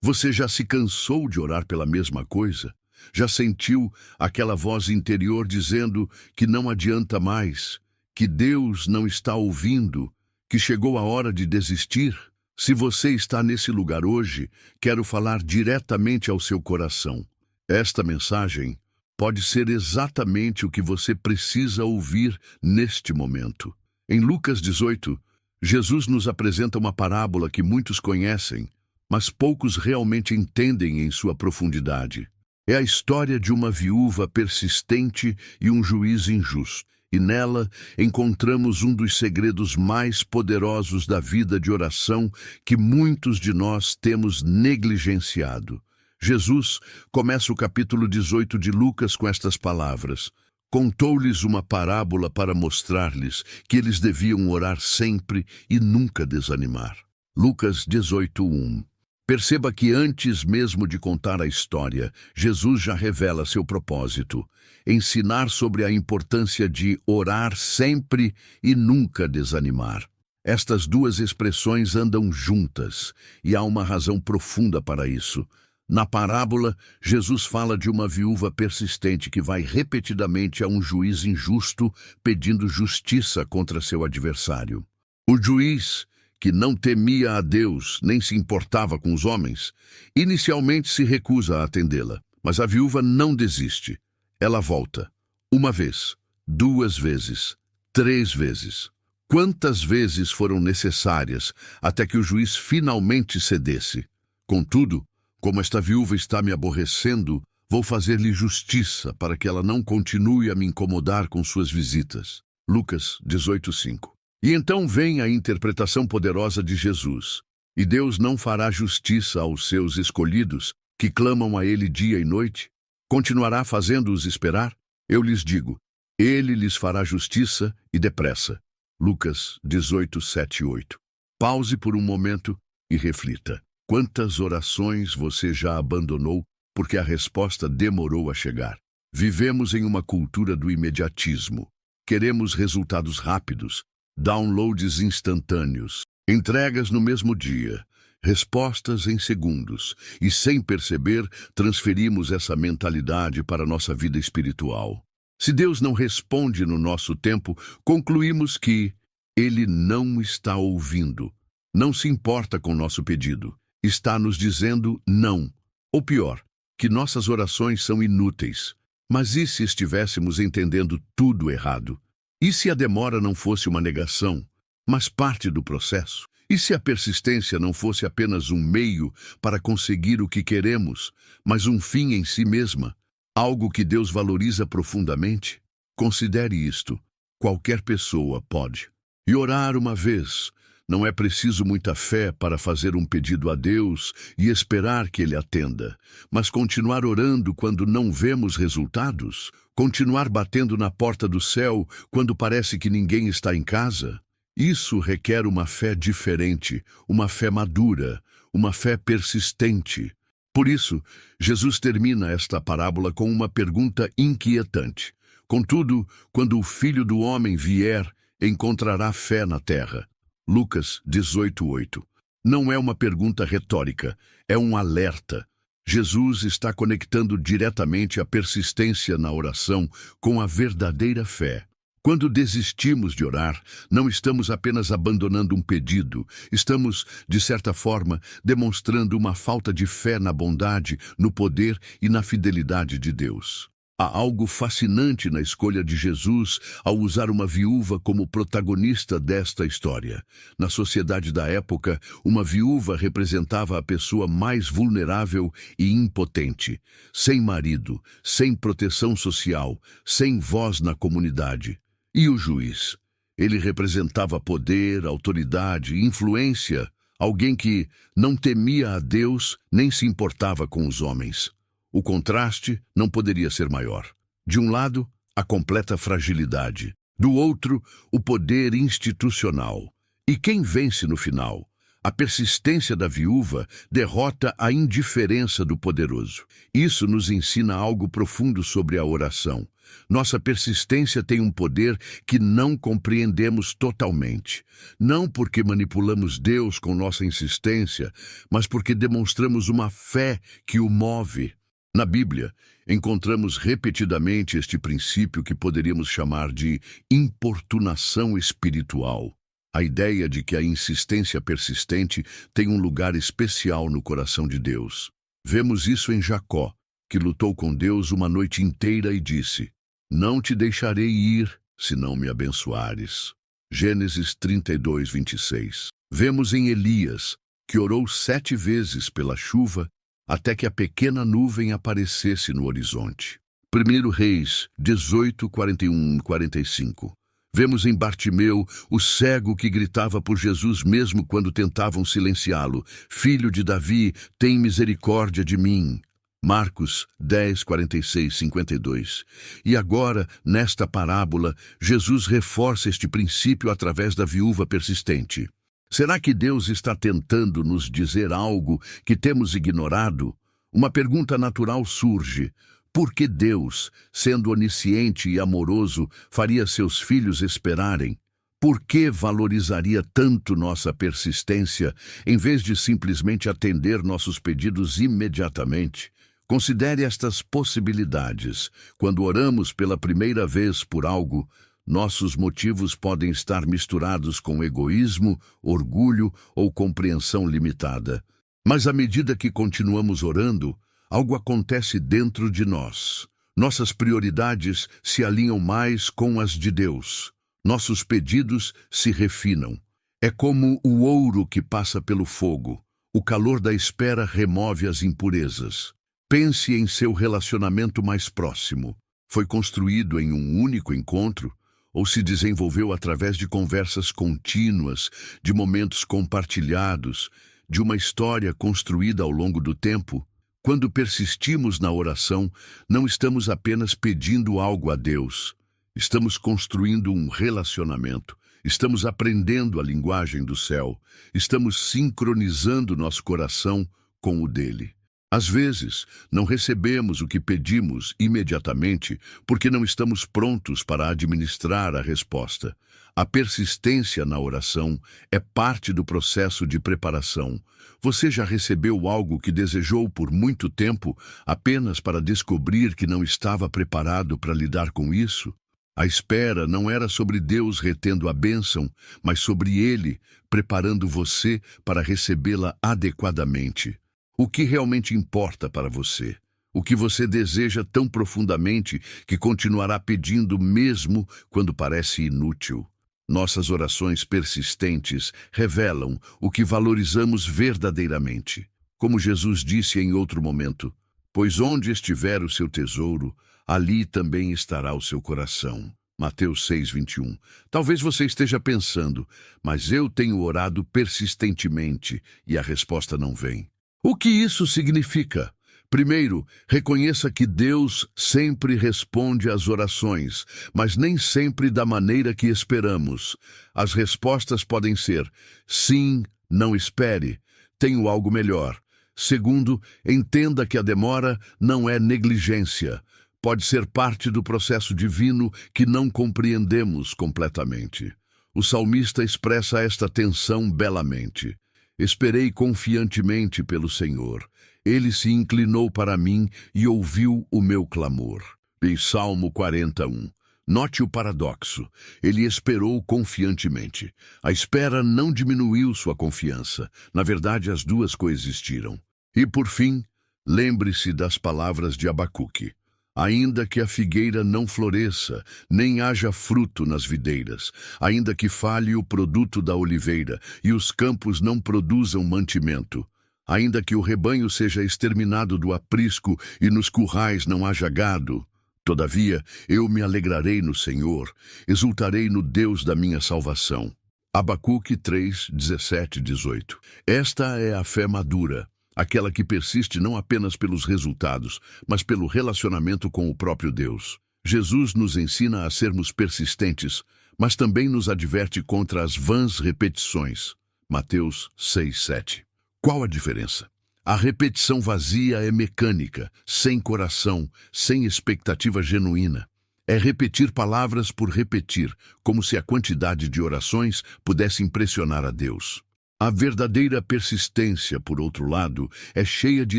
Você já se cansou de orar pela mesma coisa? Já sentiu aquela voz interior dizendo que não adianta mais, que Deus não está ouvindo, que chegou a hora de desistir? Se você está nesse lugar hoje, quero falar diretamente ao seu coração. Esta mensagem pode ser exatamente o que você precisa ouvir neste momento. Em Lucas 18, Jesus nos apresenta uma parábola que muitos conhecem, mas poucos realmente entendem em sua profundidade. É a história de uma viúva persistente e um juiz injusto. E nela encontramos um dos segredos mais poderosos da vida de oração que muitos de nós temos negligenciado. Jesus começa o capítulo 18 de Lucas com estas palavras: contou-lhes uma parábola para mostrar-lhes que eles deviam orar sempre e nunca desanimar. Lucas 18:1. Perceba que antes mesmo de contar a história, Jesus já revela seu propósito: ensinar sobre a importância de orar sempre e nunca desanimar. Estas duas expressões andam juntas, e há uma razão profunda para isso. Na parábola, Jesus fala de uma viúva persistente que vai repetidamente a um juiz injusto pedindo justiça contra seu adversário. O juiz, que não temia a Deus nem se importava com os homens, inicialmente se recusa a atendê-la. Mas a viúva não desiste. Ela volta. Uma vez, 2 vezes, 3 vezes. Quantas vezes foram necessárias até que o juiz finalmente cedesse? Contudo, como esta viúva está me aborrecendo, vou fazer-lhe justiça para que ela não continue a me incomodar com suas visitas. Lucas 18:5. E então vem a interpretação poderosa de Jesus. E Deus não fará justiça aos seus escolhidos, que clamam a Ele dia e noite? Continuará fazendo-os esperar? Eu lhes digo, Ele lhes fará justiça e depressa. Lucas 18:7 e 8. Pause por um momento e reflita. Quantas orações você já abandonou porque a resposta demorou a chegar? Vivemos em uma cultura do imediatismo. Queremos resultados rápidos, downloads instantâneos, entregas no mesmo dia, respostas em segundos, e sem perceber, transferimos essa mentalidade para nossa vida espiritual. Se Deus não responde no nosso tempo, concluímos que Ele não está ouvindo, não se importa com nosso pedido, está nos dizendo não, ou pior, que nossas orações são inúteis. Mas e se estivéssemos entendendo tudo errado? E se a demora não fosse uma negação, mas parte do processo? E se a persistência não fosse apenas um meio para conseguir o que queremos, mas um fim em si mesma, algo que Deus valoriza profundamente? Considere isto: qualquer pessoa pode. E orar uma vez. Não é preciso muita fé para fazer um pedido a Deus e esperar que Ele atenda, mas continuar orando quando não vemos resultados? Continuar batendo na porta do céu quando parece que ninguém está em casa? Isso requer uma fé diferente, uma fé madura, uma fé persistente. Por isso, Jesus termina esta parábola com uma pergunta inquietante. Contudo, quando o Filho do Homem vier, encontrará fé na terra. Lucas 18:8. Não é uma pergunta retórica, é um alerta. Jesus está conectando diretamente a persistência na oração com a verdadeira fé. Quando desistimos de orar, não estamos apenas abandonando um pedido, estamos, de certa forma, demonstrando uma falta de fé na bondade, no poder e na fidelidade de Deus. Há algo fascinante na escolha de Jesus ao usar uma viúva como protagonista desta história. Na sociedade da época, uma viúva representava a pessoa mais vulnerável e impotente, sem marido, sem proteção social, sem voz na comunidade. E o juiz? Ele representava poder, autoridade, influência, alguém que não temia a Deus nem se importava com os homens. O contraste não poderia ser maior. De um lado, a completa fragilidade. Do outro, o poder institucional. E quem vence no final? A persistência da viúva derrota a indiferença do poderoso. Isso nos ensina algo profundo sobre a oração. Nossa persistência tem um poder que não compreendemos totalmente. Não porque manipulamos Deus com nossa insistência, mas porque demonstramos uma fé que o move. Na Bíblia, encontramos repetidamente este princípio que poderíamos chamar de importunação espiritual. A ideia de que a insistência persistente tem um lugar especial no coração de Deus. Vemos isso em Jacó, que lutou com Deus uma noite inteira e disse: "Não te deixarei ir, se não me abençoares." Gênesis 32, 26. Vemos em Elias, que orou 7 vezes pela chuva, até que a pequena nuvem aparecesse no horizonte. 1 Reis 18, 41, 45. Vemos em Bartimeu, o cego que gritava por Jesus mesmo quando tentavam silenciá-lo: "Filho de Davi, tem misericórdia de mim." Marcos 10, 46, 52. E agora, nesta parábola, Jesus reforça este princípio através da viúva persistente. Será que Deus está tentando nos dizer algo que temos ignorado? Uma pergunta natural surge. Por que Deus, sendo onisciente e amoroso, faria seus filhos esperarem? Por que valorizaria tanto nossa persistência, em vez de simplesmente atender nossos pedidos imediatamente? Considere estas possibilidades. Quando oramos pela primeira vez por algo, nossos motivos podem estar misturados com egoísmo, orgulho ou compreensão limitada. Mas à medida que continuamos orando, algo acontece dentro de nós. Nossas prioridades se alinham mais com as de Deus. Nossos pedidos se refinam. É como o ouro que passa pelo fogo. O calor da espera remove as impurezas. Pense em seu relacionamento mais próximo. Foi construído em um único encontro ou se desenvolveu através de conversas contínuas, de momentos compartilhados, de uma história construída ao longo do tempo? Quando persistimos na oração, não estamos apenas pedindo algo a Deus. Estamos construindo um relacionamento. Estamos aprendendo a linguagem do céu. Estamos sincronizando nosso coração com o dele. Às vezes, não recebemos o que pedimos imediatamente porque não estamos prontos para administrar a resposta. A persistência na oração é parte do processo de preparação. Você já recebeu algo que desejou por muito tempo apenas para descobrir que não estava preparado para lidar com isso? A espera não era sobre Deus retendo a bênção, mas sobre Ele preparando você para recebê-la adequadamente. O que realmente importa para você? O que você deseja tão profundamente que continuará pedindo mesmo quando parece inútil? Nossas orações persistentes revelam o que valorizamos verdadeiramente. Como Jesus disse em outro momento: "Pois onde estiver o seu tesouro, ali também estará o seu coração." Mateus 6, 21. Talvez você esteja pensando: "Mas eu tenho orado persistentemente e a resposta não vem." O que isso significa? Primeiro, reconheça que Deus sempre responde às orações, mas nem sempre da maneira que esperamos. As respostas podem ser: sim, não espere, tenho algo melhor. Segundo, entenda que a demora não é negligência. Pode ser parte do processo divino que não compreendemos completamente. O salmista expressa esta tensão belamente. "Esperei confiantemente pelo Senhor. Ele se inclinou para mim e ouviu o meu clamor." Em Salmo 41. Note o paradoxo. Ele esperou confiantemente. A espera não diminuiu sua confiança. Na verdade, as duas coexistiram. E por fim, lembre-se das palavras de Abacuque. "Ainda que a figueira não floresça, nem haja fruto nas videiras, ainda que falhe o produto da oliveira, e os campos não produzam mantimento, ainda que o rebanho seja exterminado do aprisco, e nos currais não haja gado, todavia eu me alegrarei no Senhor, exultarei no Deus da minha salvação." Abacuque 3, 17, 18. Esta é a fé madura. Aquela que persiste não apenas pelos resultados, mas pelo relacionamento com o próprio Deus. Jesus nos ensina a sermos persistentes, mas também nos adverte contra as vãs repetições. Mateus 6, 7. Qual a diferença? A repetição vazia é mecânica, sem coração, sem expectativa genuína. É repetir palavras por repetir, como se a quantidade de orações pudesse impressionar a Deus. A verdadeira persistência, por outro lado, é cheia de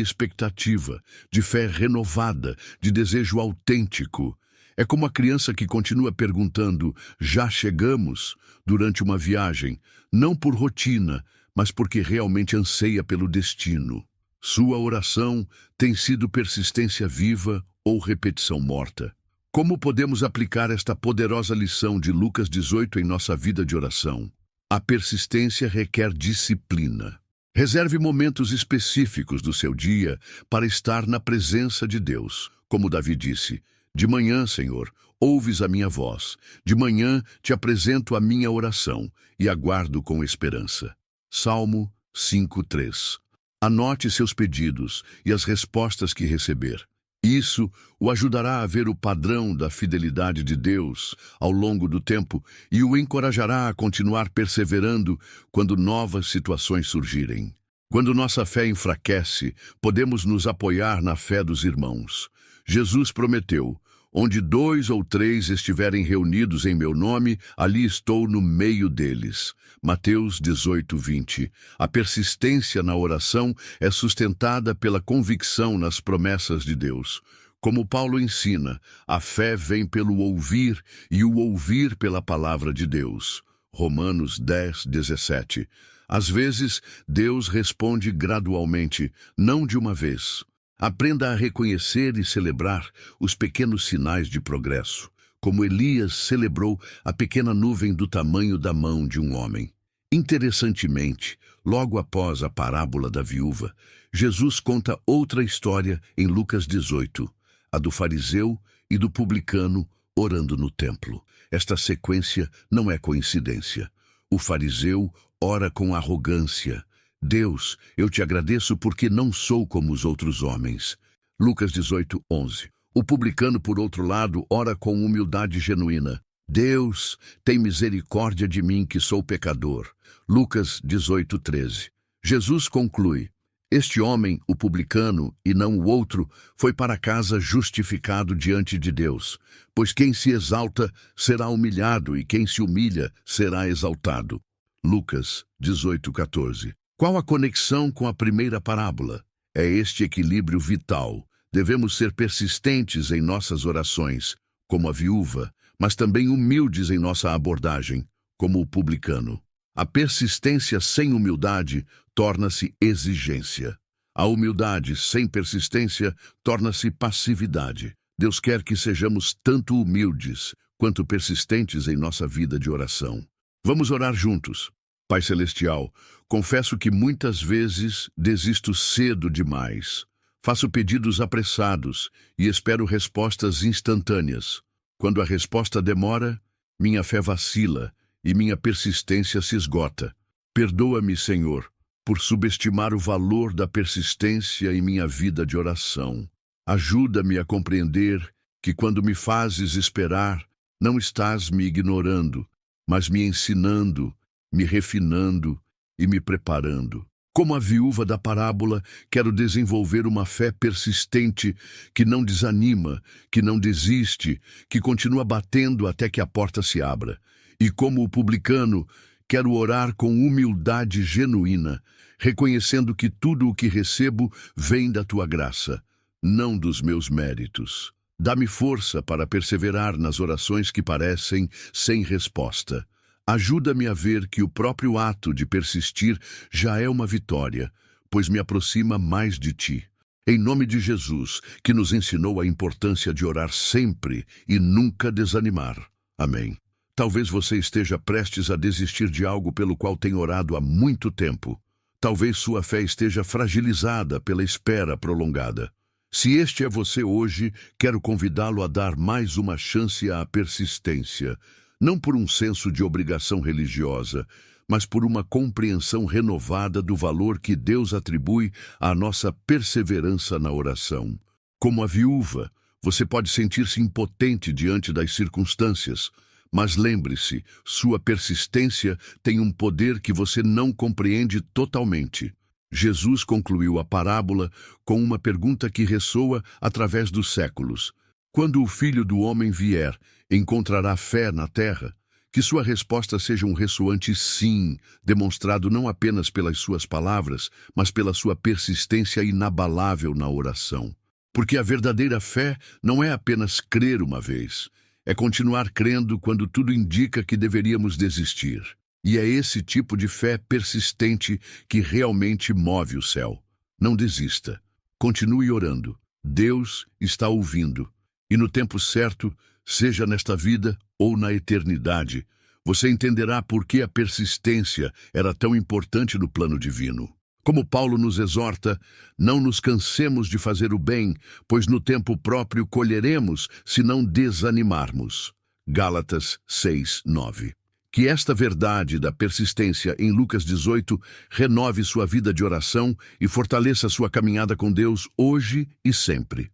expectativa, de fé renovada, de desejo autêntico. É como a criança que continua perguntando, já chegamos, durante uma viagem, não por rotina, mas porque realmente anseia pelo destino. Sua oração tem sido persistência viva ou repetição morta? Como podemos aplicar esta poderosa lição de Lucas 18 em nossa vida de oração? A persistência requer disciplina. Reserve momentos específicos do seu dia para estar na presença de Deus. Como Davi disse, de manhã, Senhor, ouves a minha voz. De manhã te apresento a minha oração e aguardo com esperança. Salmo 5:3. Anote seus pedidos e as respostas que receber. Isso o ajudará a ver o padrão da fidelidade de Deus ao longo do tempo e o encorajará a continuar perseverando quando novas situações surgirem. Quando nossa fé enfraquece, podemos nos apoiar na fé dos irmãos. Jesus prometeu: onde 2 ou 3 estiverem reunidos em meu nome, ali estou no meio deles. Mateus 18:20. A persistência na oração é sustentada pela convicção nas promessas de Deus. Como Paulo ensina, a fé vem pelo ouvir e o ouvir pela palavra de Deus. Romanos 10:17. Às vezes, Deus responde gradualmente, não de uma vez. Aprenda a reconhecer e celebrar os pequenos sinais de progresso, como Elias celebrou a pequena nuvem do tamanho da mão de um homem. Interessantemente, logo após a parábola da viúva, Jesus conta outra história em Lucas 18, a do fariseu e do publicano orando no templo. Esta sequência não é coincidência. O fariseu ora com arrogância. Deus, eu te agradeço porque não sou como os outros homens. Lucas 18:11. O publicano, por outro lado, ora com humildade genuína. Deus, tem misericórdia de mim que sou pecador. Lucas 18:13. Jesus conclui: este homem, o publicano, e não o outro, foi para casa justificado diante de Deus, pois quem se exalta será humilhado e quem se humilha será exaltado. Lucas 18:14. Qual a conexão com a primeira parábola? É este equilíbrio vital. Devemos ser persistentes em nossas orações, como a viúva, mas também humildes em nossa abordagem, como o publicano. A persistência sem humildade torna-se exigência. A humildade sem persistência torna-se passividade. Deus quer que sejamos tanto humildes quanto persistentes em nossa vida de oração. Vamos orar juntos. Pai Celestial, confesso que muitas vezes desisto cedo demais. Faço pedidos apressados e espero respostas instantâneas. Quando a resposta demora, minha fé vacila e minha persistência se esgota. Perdoa-me, Senhor, por subestimar o valor da persistência em minha vida de oração. Ajuda-me a compreender que quando me fazes esperar, não estás me ignorando, mas me ensinando, me refinando e me preparando. Como a viúva da parábola, quero desenvolver uma fé persistente que não desanima, que não desiste, que continua batendo até que a porta se abra. E como o publicano, quero orar com humildade genuína, reconhecendo que tudo o que recebo vem da tua graça, não dos meus méritos. Dá-me força para perseverar nas orações que parecem sem resposta. Ajuda-me a ver que o próprio ato de persistir já é uma vitória, pois me aproxima mais de ti. Em nome de Jesus, que nos ensinou a importância de orar sempre e nunca desanimar. Amém. Talvez você esteja prestes a desistir de algo pelo qual tem orado há muito tempo. Talvez sua fé esteja fragilizada pela espera prolongada. Se este é você hoje, quero convidá-lo a dar mais uma chance à persistência. Não por um senso de obrigação religiosa, mas por uma compreensão renovada do valor que Deus atribui à nossa perseverança na oração. Como a viúva, você pode sentir-se impotente diante das circunstâncias, mas lembre-se, sua persistência tem um poder que você não compreende totalmente. Jesus concluiu a parábola com uma pergunta que ressoa através dos séculos. Quando o Filho do Homem vier, encontrará fé na terra? Que sua resposta seja um ressoante sim, demonstrado não apenas pelas suas palavras, mas pela sua persistência inabalável na oração. Porque a verdadeira fé não é apenas crer uma vez, é continuar crendo quando tudo indica que deveríamos desistir. E é esse tipo de fé persistente que realmente move o céu. Não desista. Continue orando. Deus está ouvindo. E no tempo certo, seja nesta vida ou na eternidade, você entenderá por que a persistência era tão importante no plano divino. Como Paulo nos exorta, não nos cansemos de fazer o bem, pois no tempo próprio colheremos se não desanimarmos. Gálatas 6:9. Que esta verdade da persistência em Lucas 18 renove sua vida de oração e fortaleça sua caminhada com Deus hoje e sempre.